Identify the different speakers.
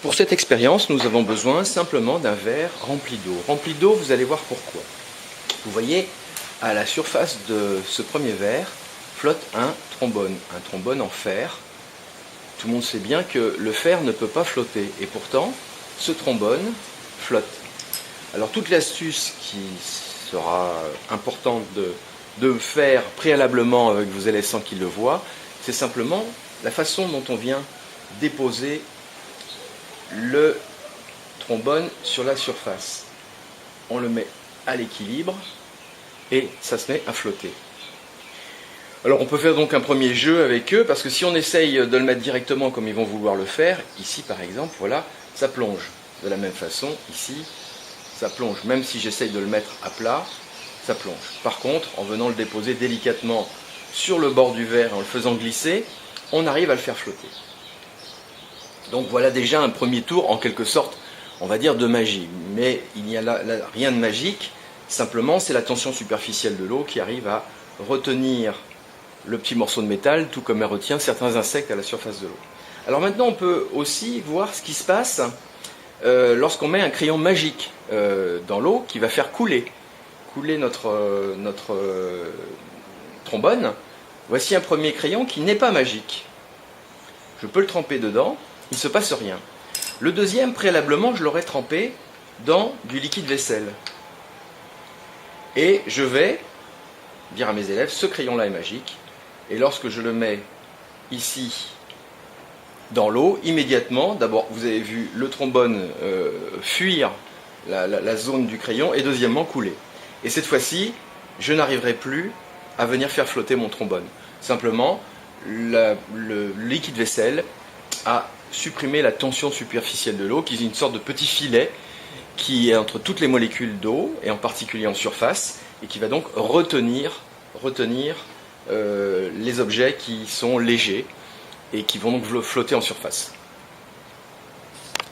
Speaker 1: Pour cette expérience, nous avons besoin simplement d'un verre rempli d'eau. Rempli d'eau, vous allez voir pourquoi. Vous voyez, à la surface de ce premier verre flotte un trombone en fer. Tout le monde sait bien que le fer ne peut pas flotter, et pourtant, ce trombone flotte. Alors toute l'astuce qui sera importante de faire préalablement avec vos élèves sans qu'ils le voient, c'est simplement la façon dont on vient déposer le trombone sur la surface. On le met à l'équilibre et ça se met à flotter. Alors on peut faire donc un premier jeu avec eux, parce que si on essaye de le mettre directement comme ils vont vouloir le faire, ici par exemple, voilà, ça plonge. De la même façon, ici, ça plonge. Même si j'essaye de le mettre à plat, ça plonge. Par contre, en venant le déposer délicatement sur le bord du verre, en le faisant glisser, on arrive à le faire flotter. Donc voilà déjà un premier tour, en quelque sorte, on va dire de magie. Mais il n'y a là rien de magique, simplement c'est la tension superficielle de l'eau qui arrive à retenir le petit morceau de métal, tout comme elle retient certains insectes à la surface de l'eau. Alors maintenant on peut aussi voir ce qui se passe lorsqu'on met un crayon magique dans l'eau qui va faire couler notre trombone. Voici un premier crayon qui n'est pas magique. Je peux le tremper dedans, il ne se passe rien. Le deuxième, préalablement, je l'aurais trempé dans du liquide vaisselle. Et je vais dire à mes élèves, ce crayon-là est magique. Et lorsque je le mets ici dans l'eau, immédiatement, d'abord vous avez vu le trombone fuir la zone du crayon et deuxièmement couler. Et cette fois-ci, je n'arriverai plus à venir faire flotter mon trombone. Simplement, le liquide vaisselle a supprimé la tension superficielle de l'eau, qui est une sorte de petit filet qui est entre toutes les molécules d'eau, et en particulier en surface, et qui va donc retenir les objets qui sont légers et qui vont donc flotter en surface.